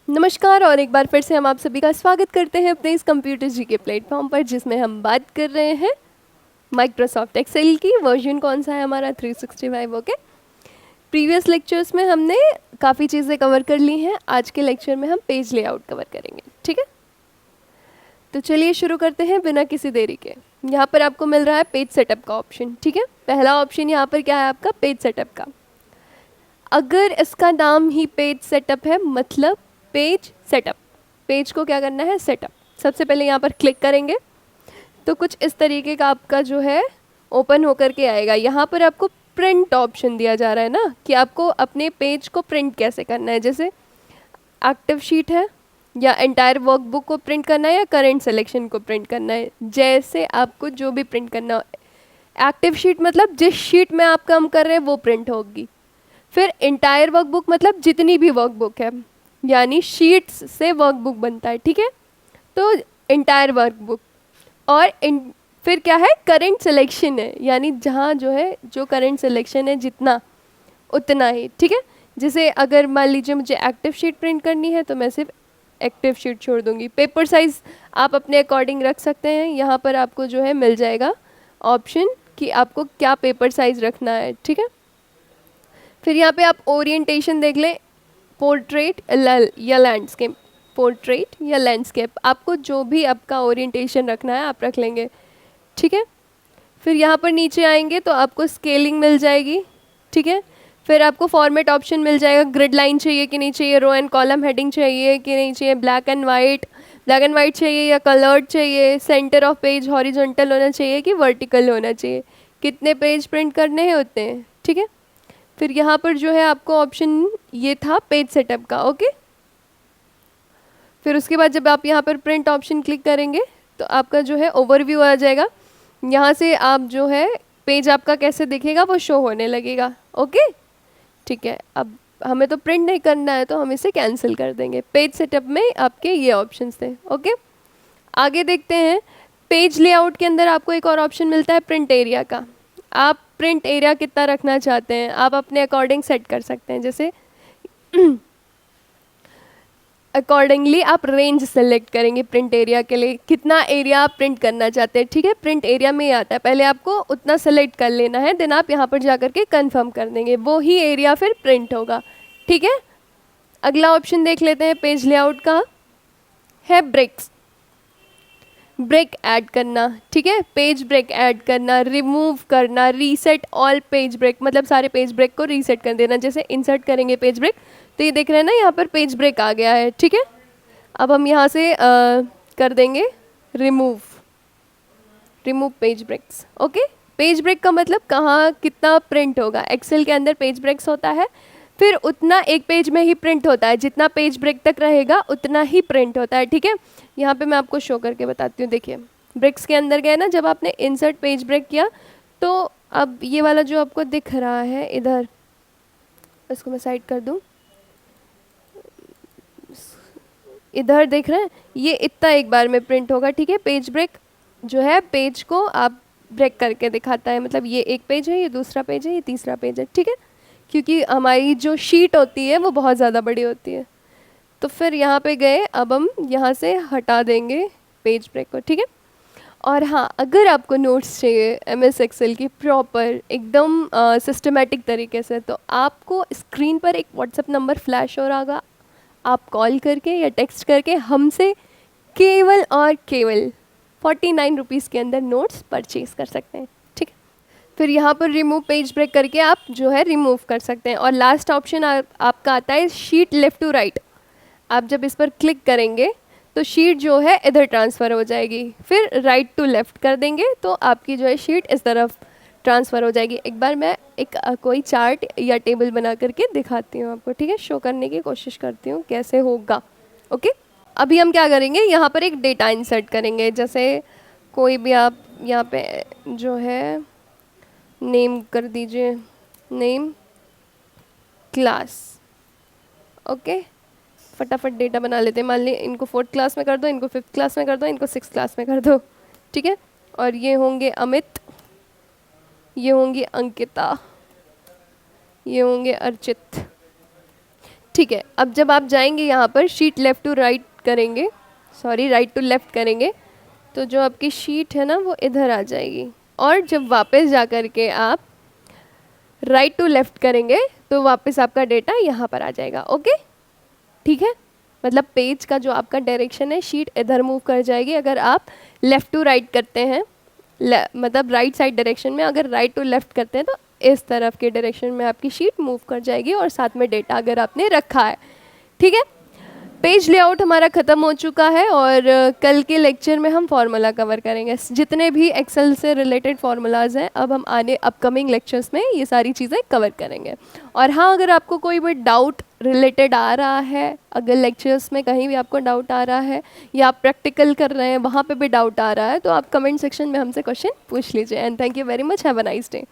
नमस्कार और एक बार फिर से हम आप सभी का स्वागत करते हैं अपने इस कंप्यूटर जी के प्लेटफॉर्म पर, जिसमें हम बात कर रहे हैं माइक्रोसॉफ्ट एक्सेल की। वर्जन कौन सा है हमारा? 365। ओके। प्रीवियस लेक्चर्स में हमने काफ़ी चीज़ें कवर कर ली हैं। आज के लेक्चर में हम पेज लेआउट कवर करेंगे। ठीक है, तो चलिए शुरू करते हैं बिना किसी देरी के। यहाँ पर आपको मिल रहा है पेज सेटअप का ऑप्शन। ठीक है, पहला ऑप्शन यहाँ पर क्या है आपका? पेज सेटअप का। अगर इसका नाम ही पेज सेटअप है, मतलब पेज सेटअप, पेज को क्या करना है? सेटअप। सबसे पहले यहाँ पर क्लिक करेंगे तो कुछ इस तरीके का आपका जो है ओपन होकर के आएगा। यहाँ पर आपको प्रिंट ऑप्शन दिया जा रहा है ना, कि आपको अपने पेज को प्रिंट कैसे करना है। जैसे एक्टिव शीट है, या एंटायर वर्कबुक को प्रिंट करना है, या करेंट सिलेक्शन को प्रिंट करना है। जैसे आपको जो भी प्रिंट करना हो। एक्टिव शीट मतलब जिस शीट में आप काम कर रहे हैं वो प्रिंट होगी। फिर एंटायर वर्कबुक मतलब जितनी भी वर्कबुक है, यानी शीट्स से वर्कबुक बनता है। ठीक है, तो एंटायर वर्कबुक। और फिर क्या है? करंट सिलेक्शन है, यानी जहाँ जो है जो करंट सिलेक्शन है जितना उतना ही। ठीक है, जैसे अगर मान लीजिए मुझे एक्टिव शीट प्रिंट करनी है तो मैं सिर्फ एक्टिव शीट छोड़ दूंगी। पेपर साइज़ आप अपने अकॉर्डिंग रख सकते हैं। यहाँ पर आपको जो है मिल जाएगा ऑप्शन कि आपको क्या पेपर साइज़ रखना है। ठीक है, फिर यहाँ पे आप ओरिएंटेशन देख लें, पोर्ट्रेट या लैंडस्केप। पोर्ट्रेट या लैंडस्केप, आपको जो भी आपका ओरिएंटेशन रखना है आप रख लेंगे। ठीक है, फिर यहाँ पर नीचे आएंगे तो आपको स्केलिंग मिल जाएगी। ठीक है, फिर आपको फॉर्मेट ऑप्शन मिल जाएगा। ग्रिड लाइन चाहिए कि नहीं चाहिए, रो एंड कॉलम हेडिंग चाहिए कि नहीं चाहिए, ब्लैक एंड वाइट चाहिए या कलर्ड चाहिए, सेंटर ऑफ पेज हॉरिजॉन्टल होना चाहिए कि वर्टिकल होना चाहिए, कितने पेज प्रिंट करने हैं उतने। ठीक है, फिर यहाँ पर जो है आपको ऑप्शन ये था पेज सेटअप का। ओके, फिर उसके बाद जब आप यहाँ पर प्रिंट ऑप्शन क्लिक करेंगे तो आपका जो है ओवरव्यू आ जाएगा। यहाँ से आप जो है पेज आपका कैसे दिखेगा वो शो होने लगेगा। ओके, ठीक है। अब हमें तो प्रिंट नहीं करना है तो हम इसे कैंसिल कर देंगे। पेज सेटअप में आपके ये ऑप्शंस थे। ओके, आगे देखते हैं। पेज लेआउट के अंदर आपको एक और ऑप्शन मिलता है प्रिंट एरिया का। आप प्रिंट एरिया कितना रखना चाहते हैं आप अपने अकॉर्डिंग सेट कर सकते हैं। जैसे अकॉर्डिंगली आप रेंज सेलेक्ट करेंगे प्रिंट एरिया के लिए, कितना एरिया आप प्रिंट करना चाहते हैं। ठीक है, प्रिंट एरिया में आता है, पहले आपको उतना सेलेक्ट कर लेना है, देन आप यहाँ पर जा कर के कन्फर्म कर देंगे, वो ही एरिया फिर प्रिंट होगा। ठीक है, अगला ऑप्शन देख लेते हैं पेज लेआउट का, है ब्रेक्स। ब्रेक ऐड करना। ठीक है, पेज ब्रेक ऐड करना, रिमूव करना, रीसेट ऑल पेज ब्रेक, मतलब सारे पेज ब्रेक को रीसेट कर देना। जैसे इंसर्ट करेंगे पेज ब्रेक तो ये देख रहे हैं ना, यहाँ पर पेज ब्रेक आ गया है। ठीक है, अब हम यहाँ से कर देंगे remove page breaks. Okay, page break का मतलब कहाँ कितना प्रिंट होगा। एक्सेल के अंदर पेज ब्रेक्स होता है, फिर उतना एक पेज में ही प्रिंट होता है, जितना पेज ब्रेक तक रहेगा उतना ही प्रिंट होता है। ठीक है, यहाँ पे मैं आपको शो करके बताती हूँ। देखिए, ब्रेक्स के अंदर गए ना, जब आपने इंसर्ट पेज ब्रेक किया तो अब ये वाला जो आपको दिख रहा है इधर, इसको मैं साइड कर दूँ, इधर देख रहे हैं, ये इतना एक बार में प्रिंट होगा। ठीक है, पेज ब्रेक जो है पेज को आप ब्रेक करके दिखाता है, मतलब ये एक पेज है, ये दूसरा पेज है, ये तीसरा पेज है। ठीक है, क्योंकि हमारी जो शीट होती है वो बहुत ज़्यादा बड़ी होती है। तो फिर यहाँ पे गए, अब हम यहाँ से हटा देंगे पेज ब्रेक को। ठीक है, और हाँ, अगर आपको नोट्स चाहिए एमएस एक्सेल की प्रॉपर एकदम सिस्टमेटिक तरीके से, तो आपको स्क्रीन पर एक व्हाट्सएप नंबर फ्लैश हो रहा होगा, आप कॉल करके या टेक्स्ट करके हमसे केवल और केवल 49 रुपीज़ के अंदर नोट्स परचेज कर सकते हैं। ठीक है, फिर यहाँ पर रिमूव पेज ब्रेक करके आप जो है रिमूव कर सकते हैं। और लास्ट ऑप्शन आपका आता है शीट लेफ़्ट टू राइट। आप जब इस पर क्लिक करेंगे तो शीट जो है इधर ट्रांसफ़र हो जाएगी, फिर राइट टू लेफ़्ट कर देंगे तो आपकी जो है शीट इस तरफ ट्रांसफ़र हो जाएगी। एक बार मैं एक कोई चार्ट या टेबल बना करके दिखाती हूँ आपको। ठीक है, शो करने की कोशिश करती हूँ कैसे होगा। ओके, अभी हम क्या करेंगे, यहाँ पर एक डेटा इंसर्ट करेंगे। जैसे कोई भी आप यहाँ पे जो है नेम कर दीजिए, नेम क्लास। ओके, फटाफट डेटा बना लेते हैं। मान ली इनको 4th क्लास में कर दो, इनको 5th क्लास में कर दो, इनको 6th क्लास में कर दो। ठीक है, और ये होंगे अमित, ये होंगी अंकिता, ये होंगे अर्चित। ठीक है, अब जब आप जाएंगे यहाँ पर शीट लेफ़्ट टू राइट करेंगे, सॉरी राइट टू लेफ़्ट करेंगे, तो जो आपकी शीट है ना वो इधर आ जाएगी। और जब वापस जा कर के आप राइट टू लेफ़्ट करेंगे तो वापस आपका डेटा यहाँ पर आ जाएगा। ओके, ठीक है, मतलब पेज का जो आपका डायरेक्शन है, शीट इधर मूव कर जाएगी। अगर आप लेफ़्ट टू राइट करते हैं, मतलब राइट साइड डायरेक्शन में, अगर राइट टू लेफ़्ट करते हैं तो इस तरफ के डायरेक्शन में आपकी शीट मूव कर जाएगी और साथ में डेटा अगर आपने रखा है। ठीक है, पेज लेआउट हमारा ख़त्म हो चुका है और कल के लेक्चर में हम फार्मूला कवर करेंगे। जितने भी एक्सेल से रिलेटेड फार्मूलाज हैं अब हम आने अपकमिंग लेक्चर्स में ये सारी चीज़ें कवर करेंगे। और हाँ, अगर आपको कोई भी डाउट रिलेटेड आ रहा है, अगर लेक्चर्स में कहीं भी आपको डाउट आ रहा है या आप प्रैक्टिकल कर रहे हैं वहाँ पे भी डाउट आ रहा है, तो आप कमेंट सेक्शन में हमसे क्वेश्चन पूछ लीजिए। And thank you very much, have a nice day.